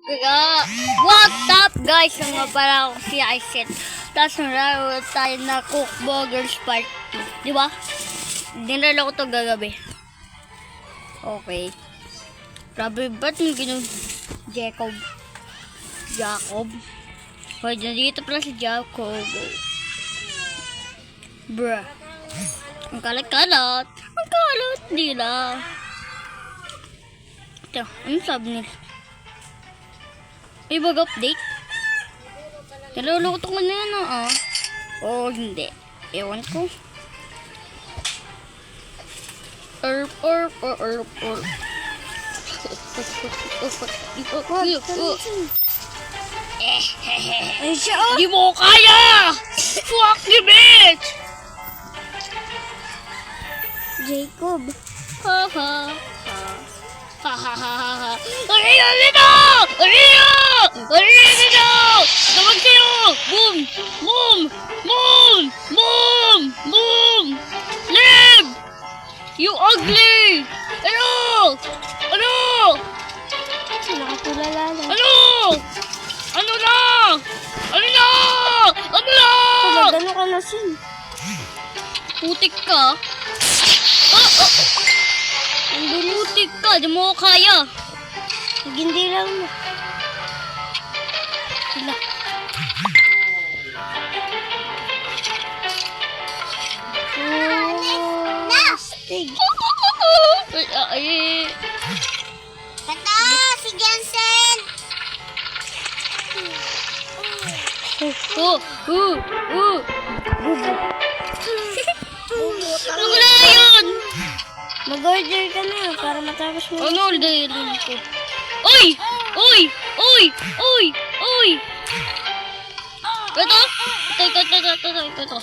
Kaya, what's up guys? Nga pala ako si Iset. Tapos nalaro tayo na Cook Burgers Part 2. Di ba? Dinala ko to gagabi. Okay. Grabe, ba't yung ginong Jacob? Hoy, dito pala si Jacob. Bruh. Ang kalat-kalat. Ang kalat nila. Ito, ano sabi nila? May bag-update? Naluluto ko na yan, oh. Hindi. Ewan ko. Erp. Ay, siya, oh! Di mo kaya! Fuck you, bitch! Jacob. Ha. Arina nito! Tawag kayo! Boom! Live! You ugly! Ano? Nakatulala lang. Ano na? Gano'n ka na sin. Putik ka? Putik ka, di mo ko kaya. Hindi lang mo. Sila. Nastig. Ay. Kata, si Jensen. Ano na yun? Mag-order ka na para matapos mo. Ano orderin ko? Uy! Ito.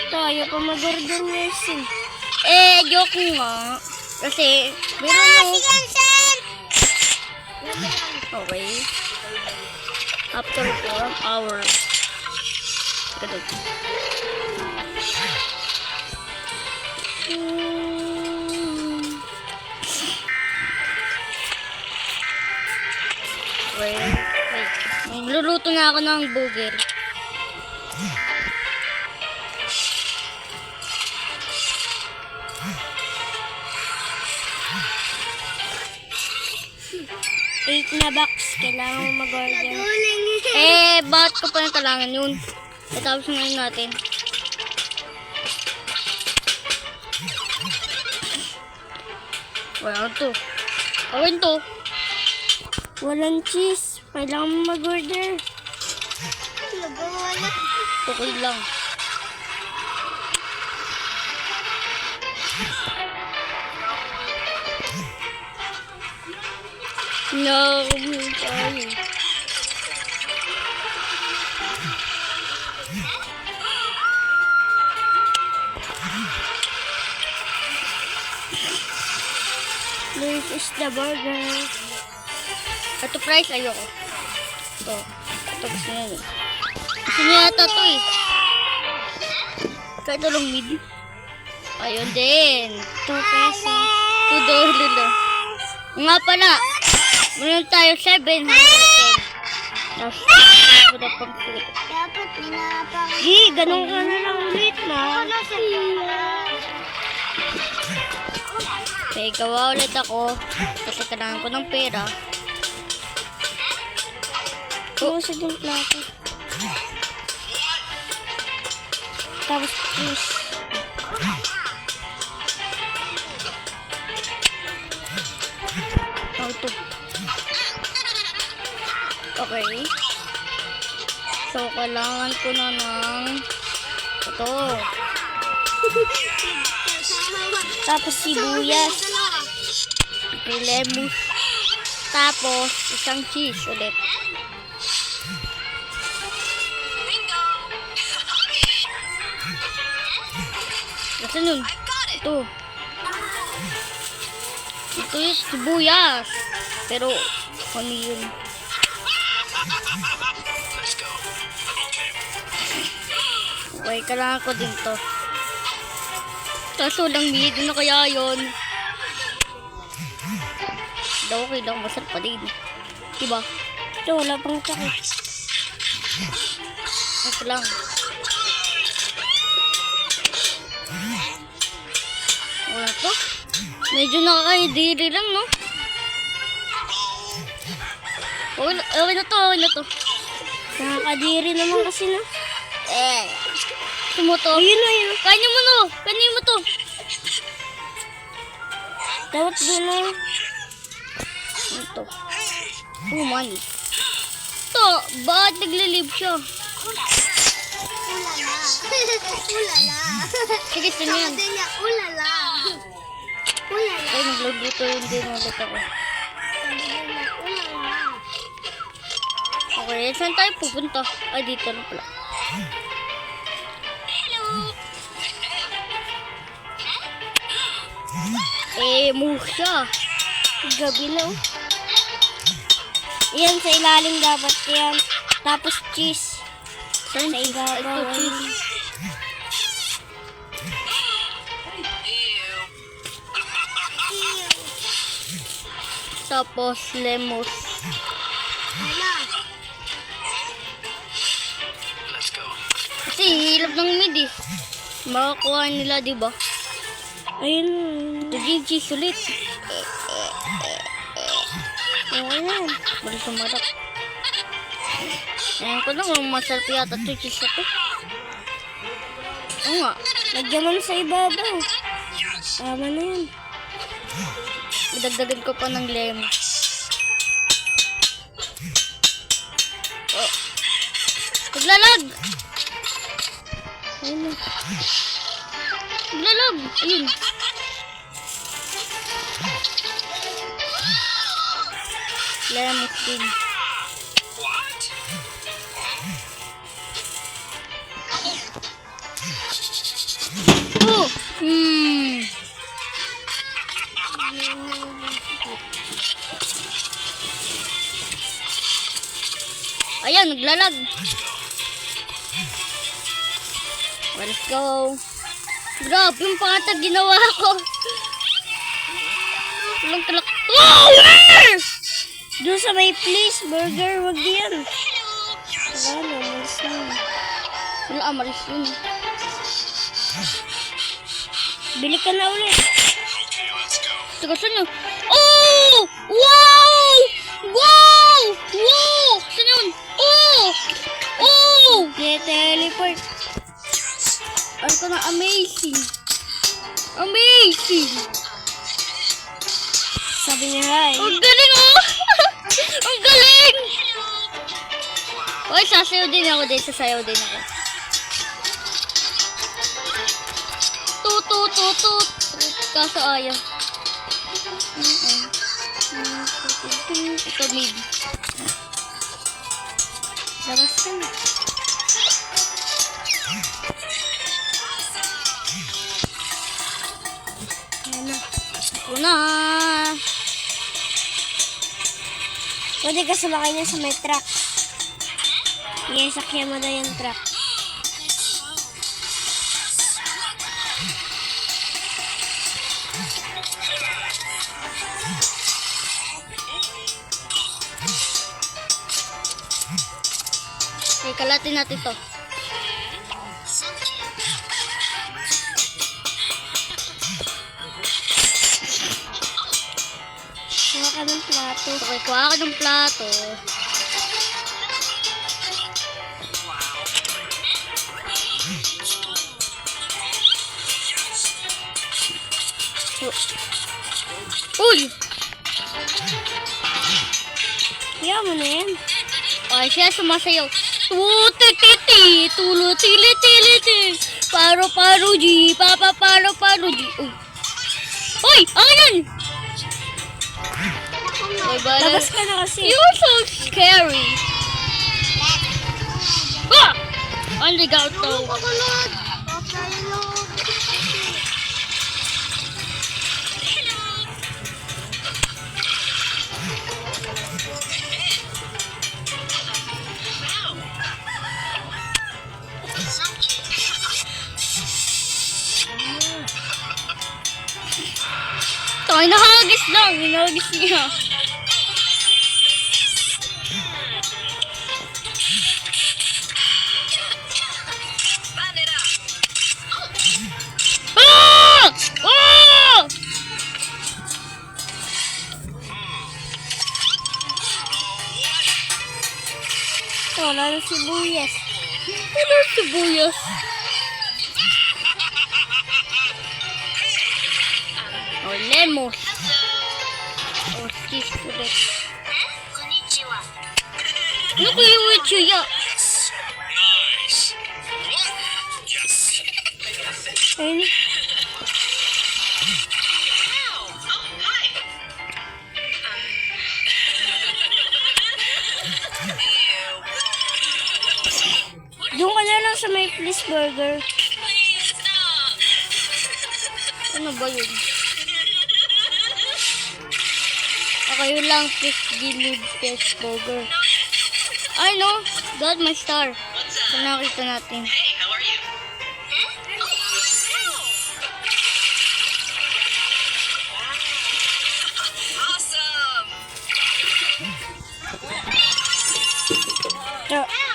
Tayo pa mag-order na sin. Joke nga. Kasi, meron mo. Si Jensen! Okay. After 4 hours. Ganun. Wait. Magluluto na ako ng burger. Eight na box. Kailangan mo mag-order. Bakit ko pa yung kailangan yun? Tapos ngayon natin. Wala to. Awin to. Walang cheese. Kailangan mo mag-order. Okay lang. No, sorry. Where is the burger? Ito price, ayoko. Ito gusto niya eh. Gusto niya yata ito eh. Kahit lang mid. Ayun din. 2 pesos. $2 lang. Nga pala, meron tayo 710. Tapos, ako na pang food. Dapat minapang. Ganun ka na lang ulit na. Okay, gawa ulit ako. Kasi kailangan ko ng pera. Puso din plato. Tapos cheese. Ito. Okay. So, kailangan ko na ng ito. Tapos sibuyas. Lemon. Tapos, isang cheese ulit. Kasi nun, ito. Ito yung sibuyas. Pero, ano yun? Okay, kailangan ko din to. Kaso lang, hindi na kaya yun. Daw okay lang, masarap pa din. Diba? Ito, wala pang sakit. Ito lang. Wala to. Medyo nakakaidiri lang, no? Okay na to, okay na to. Nakakadiri naman kasi na. Gusto mo to? Ayun na, ayun. Kainin mo no! Kainin mo to! Dapat doon na. Ito. Oh, money. Ito, bakit naglalib siya? Ulala. Sige, ito na yan. Sabi niya, ulala. Ulala. Ay, nagluto yung din ulit ako. Sabi niya, ulala. Okay, saan tayo pupunta? Ay, dito na pala. Move siya. Gabi na. Oh. Yan, sa ilalim dapat yan. Tapos cheese. Saan? Sa ibabaw. Ito, cheese. Tapos, lemos. Hala. Kasi, hilap ng mid eh. Makakuha nila, di ba? Ayun. Ito yung cheese ulit. Okay na. Balik sumarap. Ayan ko lang, masarap yata ito cheese na to. Oo nga. Lagyan mo na sa ibabaw. Tama na yan. Idagdagan ko pa ng lemon. Oh. Naglalag! Ayun na. Naglalag! Ayun. Lemon din. Oh! Ayan, naglalag. Let's go. Grabe yung pangatag ginawa ko. Walang talak. Oh! Where? Doon sa may please burger, wag yan. Wala na, mas na. Wala, amaris yun. Bili ka na ulit. Taga saan yun? Oh! Wow! Wow! Wow! Saan yun? Oh! Oh! Teleport. Ano ka na? Amazing! Amazing! Sabi niya hi. Ang galing oh! Ang galing! Oy, sasayaw din ako din. Sasayaw din ako. Tut. Kaso ayaw. Ito mid. Labas ka na. Ayan na. Ito na. Pwede ka sumakay niya sa may truck. Yes, sakyan mo na yung truck. Okay, kalatin natin to. Kuha ka ng plato. Okay, kuha ka ng plato. Uy! Kaya mo na yan. Ay, siya sumasayaw. Tutititi, tulutili-tiliti. Paro-paro G, papa-paro-paro G. Uy! Uy! Ano yan? Uy, Labas ka na kasi. You're so scary. Ah! Ang ligaw to. Pakulod. Pakulod. Tayo Ay, nakagis lang. Nakagis niya. Ah! Ah! Wala na sibuyas. Ano sibuyas? Oh, lemos. Oh, cheese ulit. Ano ko yung uchiya? Ayun. Doon ka na lang sa may Please Burger. Ano ba yun? Kayo lang, please gilid fish burger. Ay no, God my star. So nakita natin.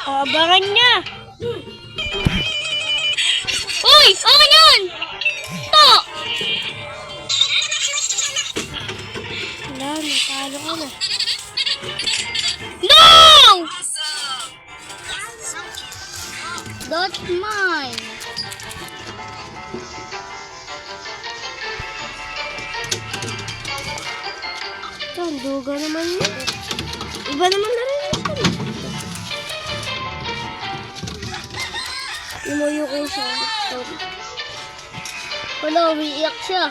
Abangan niya. Uy! Ano yan? To! Wala, natalo ka na. No! That's mine. Ito, ang duga naman yun. Iba naman na rin yun. Imuyo ko siya. Sorry. Wala, umiiyak siya.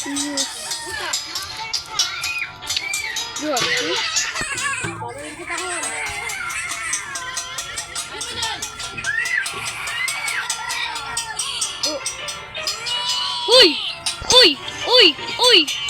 Yes. Good. Uy! Uy! Uy! Uy!